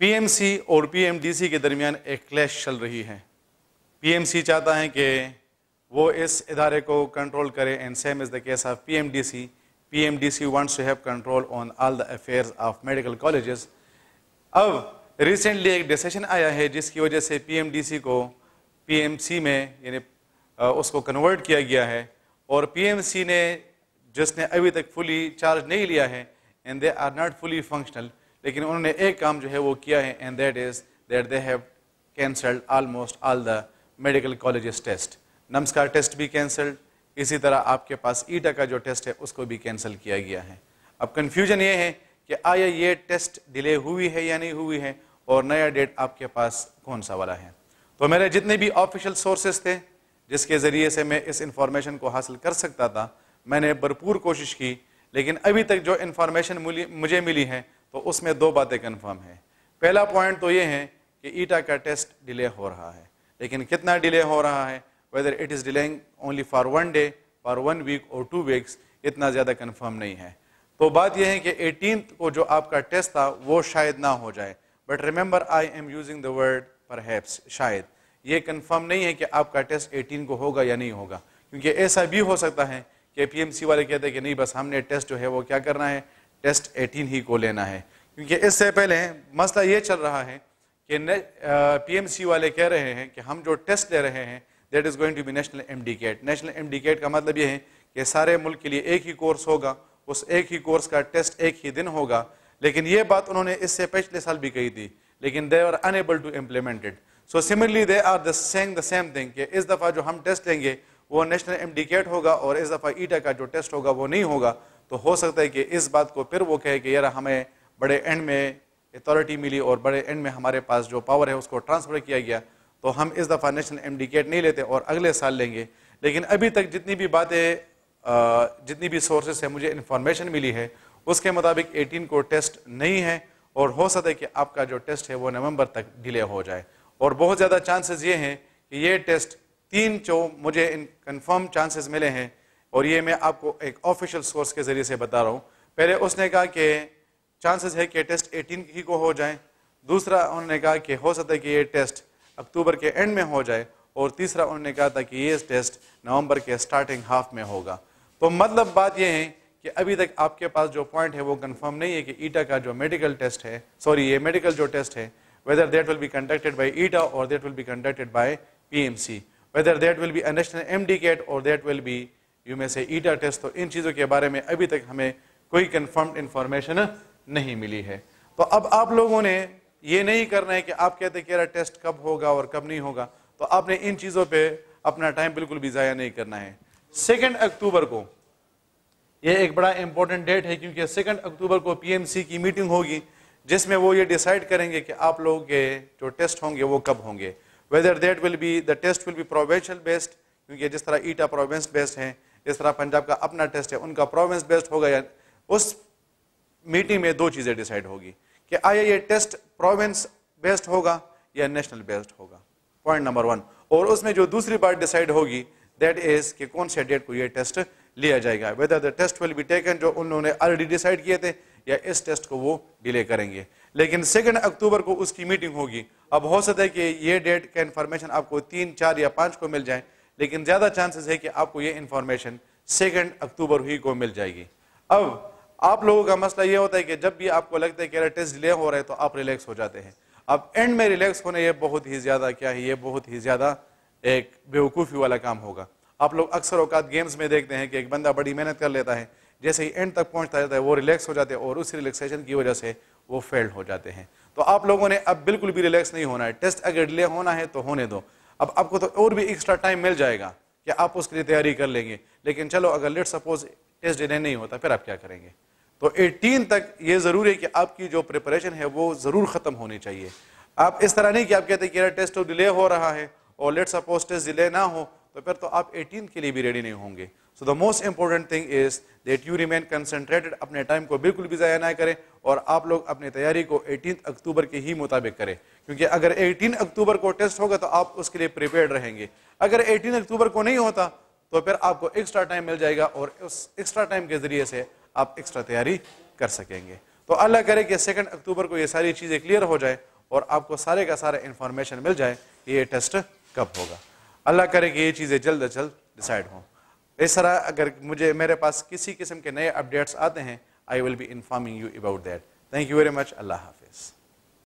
P M C اور پی M D سی کے درمیان ایک کلیش چل رہی ہے. پی ایم سی چاہتا ہے کہ وہ اس ادارے کو کنٹرول کرے and same is the case of P M D C. P M D C wants to have control on all the affairs of medical colleges. اب ریسنٹلی ایک ڈیسیشن آیا ہے جس کی وجہ سے پی ایم ڈی سی کو پی ایم سی میں یعنی اس کو کنورٹ کیا گیا ہے, اور پی ایم سی نے جس نے ابھی تک فلی چارج نہیں لیا ہے and they are not fully functional, لیکن انہوں نے ایک کام جو ہے وہ کیا ہے and that is that they have cancelled almost all the medical colleges test. NIMS کا ٹیسٹ بھی کینسلڈ, اسی طرح آپ کے پاس ایٹا کا جو ٹیسٹ ہے اس کو بھی کینسل کیا گیا ہے. اب کنفیوژن یہ ہے کہ آیا یہ ٹیسٹ ڈیلے ہوئی ہے یا نہیں ہوئی ہے, اور نیا ڈیٹ آپ کے پاس کون سا والا ہے. تو میرے جتنے بھی آفیشیل سورسز تھے جس کے ذریعے سے میں اس انفارمیشن کو حاصل کر سکتا تھا, میں نے بھرپور کوشش کی, لیکن ابھی تک جو انفارمیشن مجھے ملی ہے تو اس میں دو باتیں کنفرم ہیں. پہلا پوائنٹ تو یہ ہے کہ ایٹا کا ٹیسٹ ڈیلے ہو رہا ہے, لیکن کتنا ڈیلے ہو رہا ہے, whether it is delaying only for 1 day, for 1 week or 2 weeks, اتنا زیادہ کنفرم نہیں ہے. تو بات یہ ہے کہ 18th کو جو آپ کا ٹیسٹ تھا وہ شاید نہ ہو جائے, but remember I am using the word perhaps, شاید. یہ کنفرم نہیں ہے کہ آپ کا ٹیسٹ 18 کو ہوگا یا نہیں ہوگا, کیونکہ ایسا بھی ہو سکتا ہے کہ پی ایم سی والے کہتے ہیں کہ نہیں بس ہم نے ٹیسٹ جو ہے وہ کیا کرنا ہے, ٹیسٹ 18 ہی کو لینا ہے. کیونکہ اس سے پہلے مسئلہ یہ چل رہا ہے کہ پی ایم سی والے کہہ رہے ہیں کہ ہم جو ٹیسٹ لے رہے ہیں that is going to be national MDCAT. National MDCAT کا مطلب یہ ہے کہ سارے ملک کے لیے ایک ہی کورس ہوگا, اس ایک ہی کورس کا ٹیسٹ ایک ہی دن ہوگا. لیکن یہ بات انہوں نے اس سے پچھلے سال بھی کہی تھی, لیکن they are unable to implement it. So similarly they are seeing the same thing کہ اس دفعہ جو ہم ٹیسٹ لیں گے وہ نیشنل ایمڈیکیٹ ہوگا, اور اس دفعہ ایٹا کا جو ٹیسٹ ہوگا وہ نہیں ہوگا. تو ہو سکتا ہے کہ اس بات کو پھر وہ کہے کہ یار ہمیں بڑے اینڈ میں اتھارٹی ملی اور بڑے اینڈ میں ہمارے پاس جو پاور ہے اس کو ٹرانسفر کیا گیا, تو ہم اس دفعہ نیشنل ایمڈیکیٹ نہیں لیتے اور اگلے سال لیں گے. لیکن ابھی تک جتنی بھی باتیں جتنی بھی سورسز سے مجھے انفارمیشن ملی ہے اس کے مطابق 18 کو ٹیسٹ نہیں ہے, اور ہو سکتا ہے کہ آپ کا جو ٹیسٹ ہے وہ نومبر تک ڈیلے ہو جائے. اور بہت زیادہ چانسز یہ ہیں کہ یہ ٹیسٹ 3 جو مجھے کنفرم چانسز ملے ہیں, اور یہ میں آپ کو ایک آفیشیل سورس کے ذریعے سے بتا رہا ہوں. پہلے اس نے کہا کہ چانسز ہے کہ ٹیسٹ 18 ہی کو ہو جائیں, دوسرا انہوں نے کہا کہ ہو سکتا ہے کہ یہ ٹیسٹ اکتوبر کے اینڈ میں ہو جائے, اور تیسرا انہوں نے کہا تھا کہ یہ ٹیسٹ نومبر کے سٹارٹنگ ہاف میں ہوگا. تو مطلب بات یہ ہے کہ ابھی تک آپ کے پاس جو پوائنٹ ہے وہ کنفرم نہیں ہے کہ ایٹا کا جو میڈیکل ٹیسٹ ہے, یہ میڈیکل جو ٹیسٹ ہے, whether that will be conducted by ETA or that will be conducted by PMC, whether that will be a national MDCAT or that will be you may say ETA test. تو ان چیزوں کے بارے میں ابھی تک ہمیں کوئی کنفرمڈ انفارمیشن نہیں ملی ہے. تو اب آپ لوگوں نے یہ نہیں کرنا ہے کہ آپ کہتے کہ یار ٹیسٹ کب ہوگا اور کب نہیں ہوگا, تو آپ نے ان چیزوں پہ اپنا ٹائم بالکل بھی ضائع نہیں کرنا ہے. 2 اکتوبر کو یہ ایک بڑا امپورٹنٹ ڈیٹ ہے, کیونکہ 2 اکتوبر کو پی ایم سی کی میٹنگ ہوگی جس میں وہ یہ ڈیسائیڈ کریں گے کہ آپ لوگوں کے جو ٹیسٹ ہوں گے وہ کب ہوں گے. whether that will be the test will be provincial based, کیونکہ جس طرح ایٹا پروونس بیسڈ ہے, اس طرح پنجاب کا اپنا ٹیسٹ ہے, ان کا پروونس بیسڈ ہوگا. یا اس میٹنگ میں 2 چیزیں ڈیسائیڈ ہوگی کہ آیا یہ ٹیسٹ پروونس بیسڈ ہوگا یا نیشنل بیسڈ ہوگا, پوائنٹ نمبر 1. اور اس میں جو دوسری بات ڈیسائیڈ ہوگی دیٹ از کہ کون سے ڈیٹ کو یہ ٹیسٹ لیا جائے گا, whether the test will be taken جو انہوں نے آلریڈی ڈیسائیڈ کیے تھے, یا اس ٹیسٹ کو وہ ڈیلے کریں گے. لیکن 2 اکتوبر کو اس کی میٹنگ ہوگی. اب ہو سکتا ہے کہ یہ ڈیٹ کا انفارمیشن آپ کو 3, 4 یا 5 کو مل جائے, لیکن زیادہ چانسز ہے کہ آپ کو یہ انفارمیشن 2 اکتوبر ہی کو مل جائے گی. اب آپ لوگوں کا مسئلہ یہ ہوتا ہے کہ جب بھی آپ کو لگتا ہے کہ ٹیسٹ ڈیلے ہو رہا ہے تو آپ ریلیکس ہو جاتے ہیں. اب اینڈ میں ریلیکس ہونے یہ بہت ہی زیادہ کیا ہے, یہ بہت ہی زیادہ ایک بیوقوفی والا کام ہوگا. آپ لوگ اکثر اوقات گیمز میں دیکھتے ہیں کہ ایک بندہ بڑی محنت کر لیتا ہے, جیسے ہی اینڈ تک پہنچتا جاتا ہے وہ ریلیکس ہو جاتے ہیں, اور اس ریلیکسیشن کی وجہ سے وہ فیلڈ ہو جاتے ہیں. تو آپ لوگوں نے اب بالکل بھی ریلیکس نہیں ہونا ہے. ٹیسٹ اگر ڈیلے ہونا ہے تو ہونے دو. اب آپ کو تو اور بھی ایکسٹرا ٹائم مل جائے گا کہ آپ اس کے لیے تیاری کر لیں گے, لیکن چلو اگر لیٹ سپوز ٹیسٹ ڈیلے نہیں ہوتا پھر آپ کیا کریں گے. تو 18 تک یہ ضروری ہے کہ آپ کی جو پریپریشن ہے وہ ضرور ختم ہونی چاہیے. آپ اس طرح نہیں کہ آپ کہتے ہیں کہ ٹیسٹ تو ڈیلے ہو رہا ہے اور لیٹ سپوز ٹیسٹ ڈیلے نہ ہو تو پھر تو آپ 18 کے لیے بھی ریڈی نہیں ہوں گے. So the most important thing is that you remain concentrated, اپنے ٹائم کو بالکل بھی ضائع نہ کریں, اور آپ لوگ اپنی تیاری کو 18 اکتوبر کے ہی مطابق کریں, کیونکہ اگر 18 اکتوبر کو ٹیسٹ ہوگا تو آپ اس کے لیے پریپیئرڈ رہیں گے. اگر 18 اکتوبر کو نہیں ہوتا تو پھر آپ کو ایکسٹرا ٹائم مل جائے گا, اور اس ایکسٹرا ٹائم کے ذریعے سے آپ ایکسٹرا تیاری کر سکیں گے. تو اللہ کرے کہ 2 اکتوبر کو یہ ساری چیزیں کلیئر ہو جائے, اور آپ کو سارے کا سارا انفارمیشن مل جائے کہ یہ ٹیسٹ کب ہوگا. اللہ کرے کہ یہ چیزیں جلد از جلد ڈیسائیڈ ہوں. اس طرح اگر میرے پاس کسی قسم کے نئے اپڈیٹس آتے ہیں, I will be informing you about that. Thank you very much. اللہ حافظ.